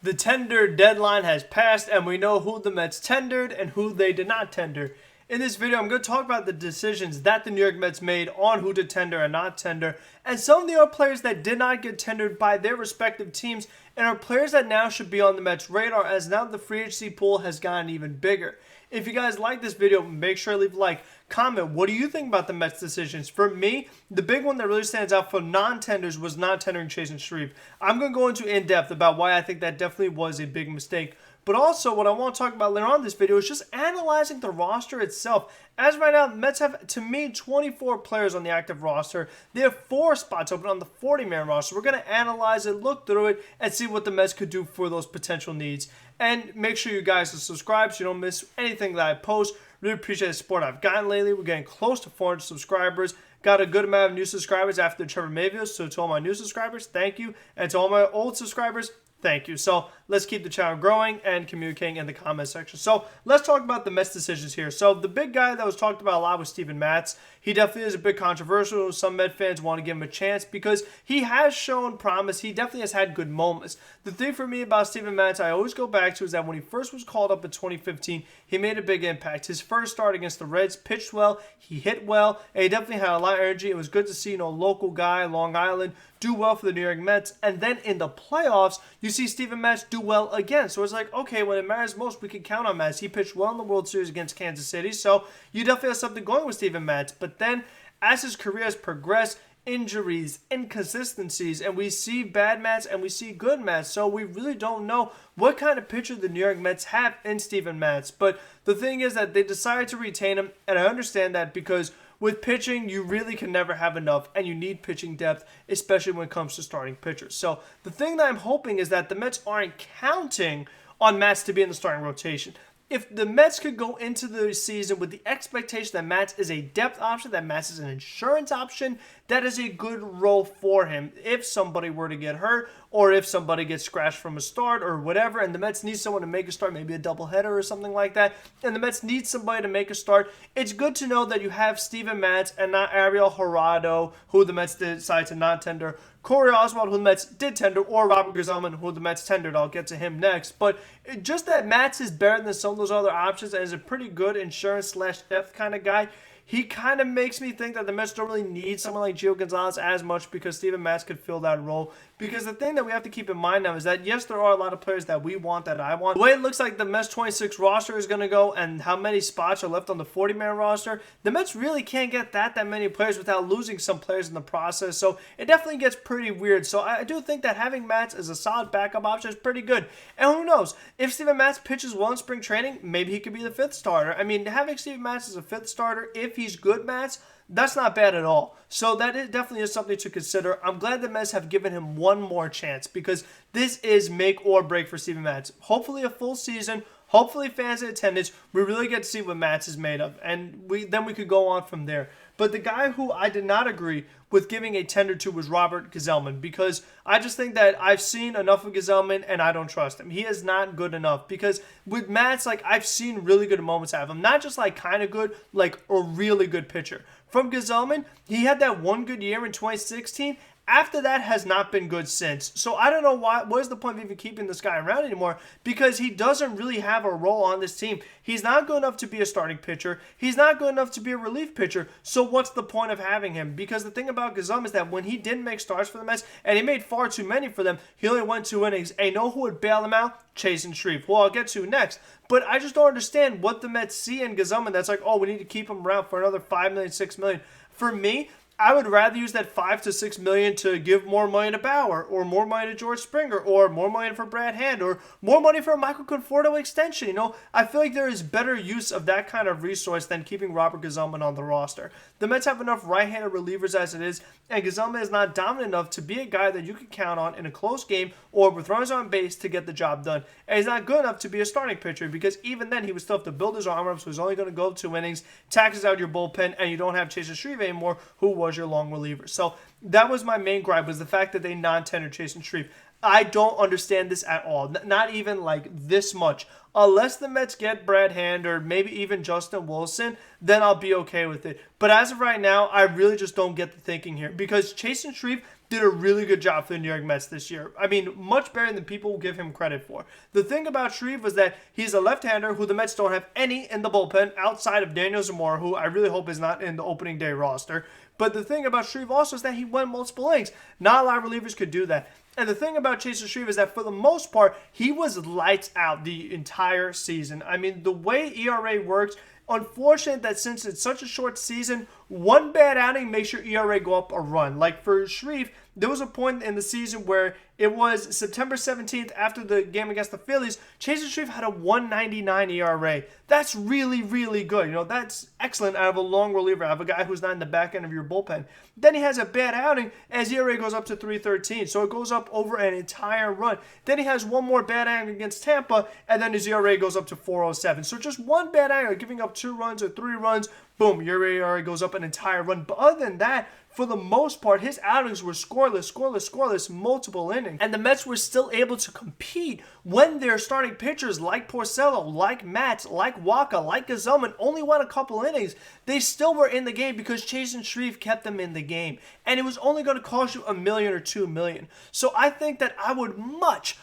The tender deadline has passed, and we know who the Mets tendered and who they did not tender. In this video, I'm going to talk about the decisions that the New York Mets made on who to tender and not tender, and some of the other players that did not get tendered by their respective teams, and are players that now should be on the Mets' radar as now the free agency pool has gotten even bigger. If you guys like this video, make sure to leave a like, comment. What do you think about the Mets' decisions? For me, the big one that really stands out for non-tenders was not tendering Chasen Shreve. I'm going to go into in-depth about why I think that definitely was a big mistake. But also, what I want to talk about later on in this video is just analyzing the roster itself. As right now, the Mets have, to me, 24 players on the active roster. They have 4 spots open on the 40-man roster. We're going to analyze it, look through it, and see what the Mets could do for those potential needs. And make sure you guys are subscribed so you don't miss anything that I post. Really appreciate the support I've gotten lately. We're getting close to 400 subscribers. Got a good amount of new subscribers after the Trevor May videos. So to all my new subscribers, thank you. And to all my old subscribers, thank you. So let's keep the channel growing and communicating in the comment section. So let's talk about the Mets decisions here. So the big guy that was talked about a lot was Steven Matz. He definitely is a bit controversial. Some Met fans want to give him a chance because he has shown promise. He definitely has had good moments. The thing for me about Steven Matz, I always go back to, is that when he first was called up in 2015, he made a big impact. His first start against the Reds, pitched well, he hit well, and he definitely had a lot of energy. It was good to see, local guy, Long Island, do well for the New York Mets. And then in the playoffs, you see Steven Matz do well again. So it's like, okay, when it matters most, we can count on Matz. He pitched well in the World Series against Kansas City, so you definitely have something going with Steven Matz. But then, as his career has progressed, injuries, inconsistencies, and we see bad Matz and we see good Matz, so we really don't know what kind of pitcher the New York Mets have in Steven Matz. But the thing is that they decided to retain him, and I understand that because with pitching, you really can never have enough, and you need pitching depth, especially when it comes to starting pitchers. So the thing that I'm hoping is that the Mets aren't counting on Matz to be in the starting rotation. If the Mets could go into the season with the expectation that Matz is a depth option, that Matz is an insurance option, that is a good role for him if somebody were to get hurt or if somebody gets scratched from a start or whatever, and the Mets need someone to make a start, maybe a doubleheader or something like that, and the Mets need somebody to make a start. It's good to know that you have Steven Matz and not Ariel Jurado, who the Mets decided to not tender, Corey Oswald, who the Mets did tender, or Robert Gsellman, who the Mets tendered. I'll get to him next. But just that Matz is better than some of those other options and is a pretty good insurance/depth kind of guy. He kind of makes me think that the Mets don't really need someone like Gio Gonzalez as much because Steven Matz could fill that role. Because the thing that we have to keep in mind now is that, yes, there are a lot of players that we want, that I want. The way it looks like the Mets 26 roster is going to go and how many spots are left on the 40-man roster, the Mets really can't get that many players without losing some players in the process. So it definitely gets pretty weird. So I do think that having Matz as a solid backup option is pretty good. And who knows? If Steven Matz pitches well in spring training, maybe he could be the 5th starter. I mean, having Steven Matz as a 5th starter, if he's good Matz, that's not bad at all. So that definitely is something to consider. I'm glad the Mets have given him one more chance because this is make or break for Steven Matz. Hopefully a full season, hopefully fans in attendance, we really get to see what Matz is made of, and then we could go on from there. But the guy who I did not agree with giving a tender to was Robert Gsellman, because I just think that I've seen enough of Gsellman and I don't trust him. He is not good enough, because with Matz, I've seen really good moments out of him. Not just kind of good, like a really good pitcher. From Gsellman, he had that one good year in 2016. After that has not been good since. So I don't know what is the point of even keeping this guy around anymore, because he doesn't really have a role on this team. He's not good enough to be a starting pitcher. He's not good enough to be a relief pitcher. So what's the point of having him? Because the thing about Gsellman is that when he didn't make starts for the Mets, and he made far too many for them, he only went 2 innings. And you know who would bail him out? Chasen Shreve, who I'll get to next. But I just don't understand what the Mets see in Gsellman that's like, oh, we need to keep him around for another $5 million, $6 million. For me, I would rather use that $5 to $6 million to give more money to Bauer, or more money to George Springer, or more money for Brad Hand, or more money for a Michael Conforto extension. I feel like there is better use of that kind of resource than keeping Robert Gsellman on the roster. The Mets have enough right-handed relievers as it is, and Gsellman is not dominant enough to be a guy that you can count on in a close game or with runners on base to get the job done. And he's not good enough to be a starting pitcher, because even then he would still have to build his arm up, so he's only going to go 2 innings, taxes out your bullpen, and you don't have Chasen Shreve anymore, who was your long reliever. So that was my main gripe, was the fact that they non-tendered Chasen Shreve. I don't understand this at all. Not even this much. Unless the Mets get Brad Hand or maybe even Justin Wilson, then I'll be okay with it. But as of right now, I really just don't get the thinking here, because Chasen Shreve did a really good job for the New York Mets this year. I mean, much better than people give him credit for. The thing about Shreve was that he's a left-hander who the Mets don't have any in the bullpen outside of Daniel Zamora, who I really hope is not in the opening day roster. But the thing about Shreve also is that he won multiple innings. Not a lot of relievers could do that. And the thing about Chasen Shreve is that for the most part, he was lights out the entire season. I mean, the way ERA works, unfortunate that since it's such a short season, one bad outing makes your ERA go up a run. Like for Shreve, there was a point in the season where it was September 17th after the game against the Phillies. Chasen Shreve had a 1.99 ERA. That's really, really good. You know, that's excellent out of a long reliever, out of a guy who's not in the back end of your bullpen. Then he has a bad outing, and his ERA goes up to 3.13. So it goes up over an entire run. Then he has one more bad outing against Tampa, and then his ERA goes up to 4.07. So just one bad outing, giving up 2 runs or 3 runs, boom, your ERA goes up an entire run. But other than that, for the most part, his outings were scoreless, multiple innings. And the Mets were still able to compete when their starting pitchers like Porcello, like Matz, like Waka, like Gsellman only won a couple innings. They still were in the game because Chasen Shreve kept them in the game. And it was only going to cost you $1 million or $2 million. So I think that I would much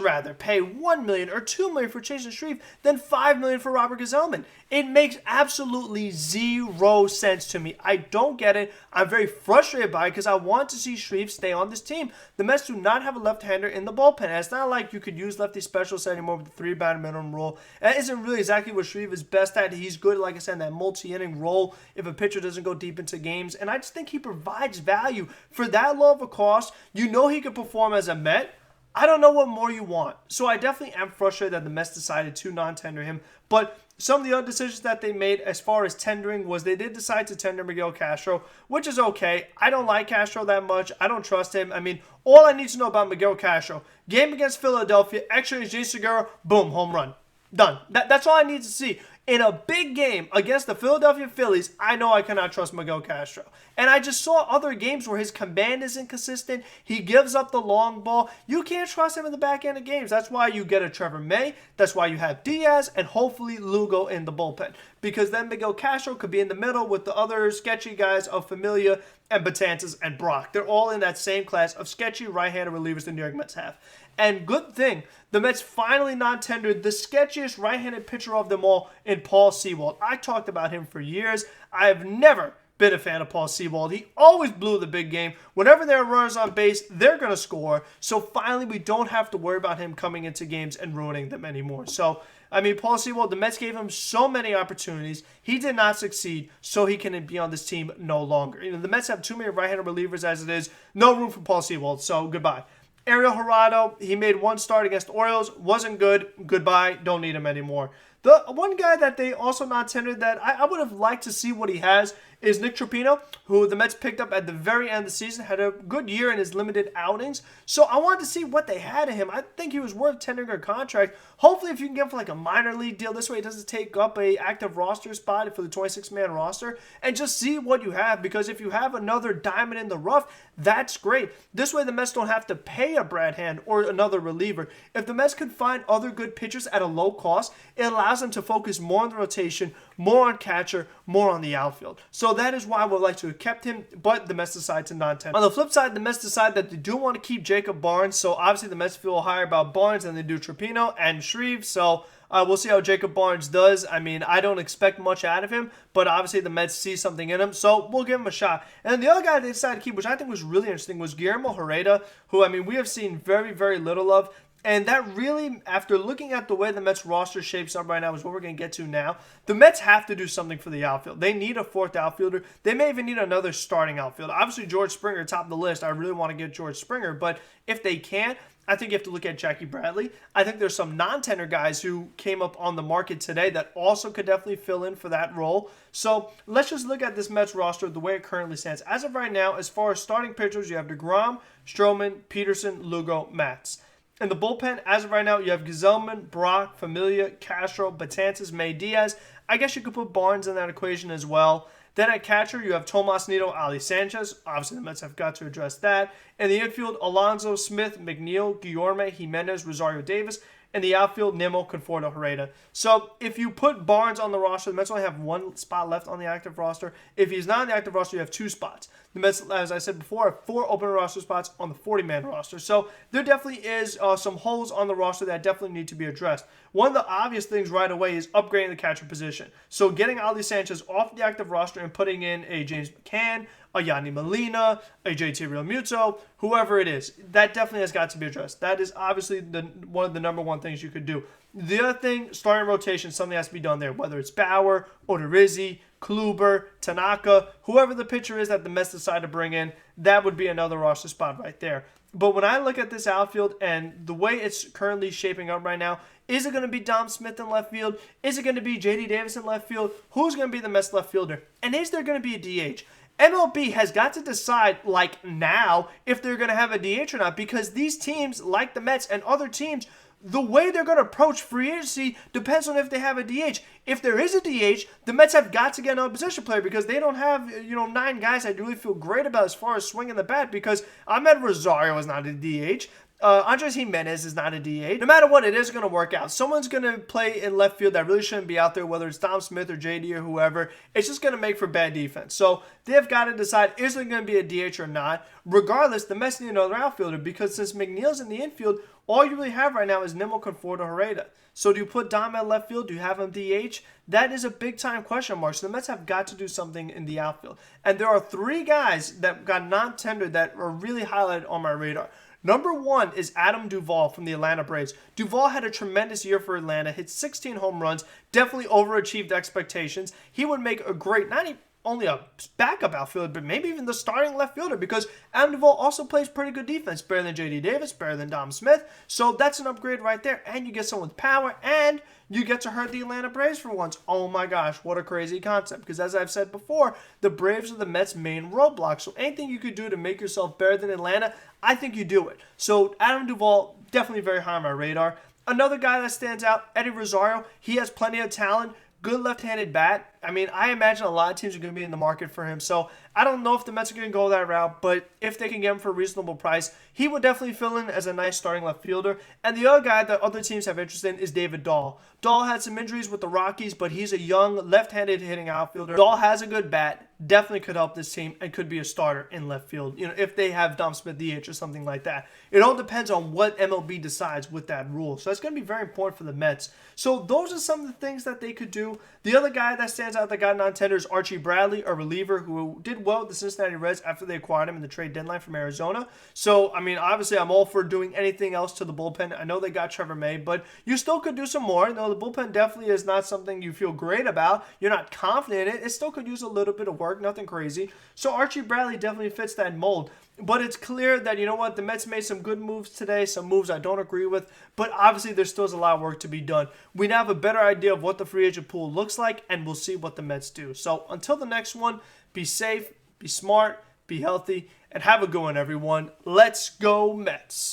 rather pay $1 million or $2 million for Chasen Shreve than $5 million for Robert Gsellman. It makes absolutely zero sense to me. I don't get it. I'm very frustrated by it because I want to see Shreve stay on this team. The Mets do not have a left-hander in the bullpen. And it's not like you could use lefty specialists anymore with the 3-batter minimum rule. That isn't really exactly what Shreve is best at. He's good, like I said, in that multi-inning role if a pitcher doesn't go deep into games. And I just think he provides value for that low of a cost. You know he could perform as a Met. I don't know what more you want. So I definitely am frustrated that the Mets decided to non-tender him. But some of the other decisions that they made as far as tendering was they did decide to tender Miguel Castro, which is okay. I don't like Castro that much. I don't trust him. I mean, all I need to know about Miguel Castro, game against Philadelphia, extra innings, Jason Segura, boom, home run. Done. That's all I need to see. In a big game against the Philadelphia Phillies, I know I cannot trust Miguel Castro. And I just saw other games where his command is inconsistent. He gives up the long ball. You can't trust him in the back end of games. That's why you get a Trevor May. That's why you have Diaz and hopefully Lugo in the bullpen. Because then Miguel Castro could be in the middle with the other sketchy guys of Familia and Betances and Brock. They're all in that same class of sketchy right-handed relievers the New York Mets have. And good thing, the Mets finally non-tendered the sketchiest right-handed pitcher of them all in Paul Sewald. I talked about him for years. I have never been a fan of Paul Sewald. He always blew the big game. Whenever there are runners on base, they're going to score. So finally, we don't have to worry about him coming into games and ruining them anymore. So, I mean, Paul Sewald, the Mets gave him so many opportunities. He did not succeed, so he can be on this team no longer. You know, the Mets have too many right-handed relievers as it is. No room for Paul Sewald, so goodbye. Ariel Jurado, he made one start against Orioles. Wasn't good. Goodbye. Don't need him anymore. The one guy that they also not tendered that I would have liked to see what he has is Nick Trapino, who the Mets picked up at the very end of the season, had a good year in his limited outings. So I wanted to see what they had in him. I think he was worth tendering a contract. Hopefully, if you can get him for like a minor league deal, this way it doesn't take up a active roster spot for the 26-man roster, and just see what you have. Because if you have another diamond in the rough, that's great. This way the Mets don't have to pay a Brad Hand or another reliever. If the Mets could find other good pitchers at a low cost, it allows them to focus more on the rotation, more on catcher, more on the outfield. So that is why I would like to have kept him, but the Mets decide to non-tender. On the flip side, the Mets decide that they do want to keep Jacob Barnes, so obviously the Mets feel higher about Barnes than they do Trapino and Shreve, so we'll see how Jacob Barnes does. I mean, I don't expect much out of him, but obviously the Mets see something in him, so we'll give him a shot. And then the other guy they decided to keep, which I think was really interesting, was Guillermo Herrera, who, I mean, we have seen very, very little of. And that really, after looking at the way the Mets roster shapes up right now, is what we're going to get to now. The Mets have to do something for the outfield. They need a fourth outfielder. They may even need another starting outfielder. Obviously, George Springer, top of the list. I really want to get George Springer. But if they can't, I think you have to look at Jackie Bradley. I think there's some non-tender guys who came up on the market today that also could definitely fill in for that role. So let's just look at this Mets roster the way it currently stands. As of right now, as far as starting pitchers, you have DeGrom, Stroman, Peterson, Lugo, Matz. In the bullpen, as of right now, you have Gsellman, Brock, Familia, Castro, Betances, May, Diaz. I guess you could put Barnes in that equation as well. Then at catcher, you have Tomas Nido, Ali Sanchez. Obviously, the Mets have got to address that. In the infield, Alonso, Smith, McNeil, Guillorme, Jimenez, Rosario Davis. In the outfield, Nimmo, Conforto, Herrera. So if you put Barnes on the roster, the Mets only have one spot left on the active roster. If he's not on the active roster, you have 2 spots. The Mets, as I said before, have 4 open roster spots on the 40-man roster. So there definitely is some holes on the roster that definitely need to be addressed. One of the obvious things right away is upgrading the catcher position. So getting Ali Sanchez off the active roster and putting in a James McCann, a Yanni Molina, a JT Realmuto, whoever it is. That definitely has got to be addressed. That is obviously one of the number one things you could do. The other thing, starting rotation, something has to be done there, whether it's Bauer, Odorizzi, Kluber, Tanaka, whoever the pitcher is that the Mets decide to bring in, that would be another roster spot right there. But when I look at this outfield and the way it's currently shaping up right now, is it going to be Dom Smith in left field? Is it going to be J.D. Davis in left field? Who's going to be the Mets left fielder? And is there going to be a DH? MLB has got to decide, like now, if they're going to have a DH or not, because these teams, like the Mets and other teams, the way they're going to approach free agency depends on if they have a DH. If there is a DH, the Mets have got to get another position player because they don't have, 9 guys I really feel great about as far as swinging the bat, because Ahmed Rosario is not a DH. Andres Jimenez is not a DH. No matter what, it is going to work out. Someone's going to play in left field that really shouldn't be out there, whether it's Dom Smith or JD or whoever. It's just going to make for bad defense. So they've got to decide, is there going to be a DH or not? Regardless, the Mets need another outfielder, because since McNeil's in the infield, all you really have right now is Nimmo, Conforto, Herrera. So do you put Dom at left field? Do you have him DH? That is a big-time question mark. So the Mets have got to do something in the outfield. And there are 3 guys that got non-tendered that are really highlighted on my radar. Number 1 is Adam Duvall from the Atlanta Braves. Duvall had a tremendous year for Atlanta, hit 16 home runs, definitely overachieved expectations. He would make a great, not only a backup outfielder, but maybe even the starting left fielder, because Adam Duvall also plays pretty good defense, better than J.D. Davis, better than Dom Smith. So that's an upgrade right there, and you get someone with power, and you get to hurt the Atlanta Braves for once. Oh my gosh, what a crazy concept. Because as I've said before, the Braves are the Mets' main roadblock. So anything you could do to make yourself better than Atlanta, I think you do it. So Adam Duvall, definitely very high on my radar. Another guy that stands out, Eddie Rosario. He has plenty of talent. Good left-handed bat. I mean, I imagine a lot of teams are going to be in the market for him. So I don't know if the Mets are going to go that route, but if they can get him for a reasonable price, he would definitely fill in as a nice starting left fielder. And the other guy that other teams have interest in is David Dahl. Dahl had some injuries with the Rockies, but he's a young left-handed hitting outfielder. Dahl has a good bat, definitely could help this team, and could be a starter in left field, if they have Dom Smith DH or something like that. It all depends on what MLB decides with that rule. So that's going to be very important for the Mets. So those are some of the things that they could do. The other guy that stands out that got non-tender is Archie Bradley, a reliever who did well with the Cincinnati Reds after they acquired him in the trade deadline from Arizona. So, I mean, obviously I'm all for doing anything else to the bullpen. I know they got Trevor May, but you still could do some more. The bullpen definitely is not something you feel great about. You're not confident in it. It still could use a little bit of work, nothing crazy. So Archie Bradley definitely fits that mold. But it's clear that, the Mets made some good moves today, some moves I don't agree with, but obviously there still is a lot of work to be done. We now have a better idea of what the free agent pool looks like, and we'll see what the Mets do. So until the next one, be safe, be smart, be healthy, and have a good one, everyone. Let's go Mets!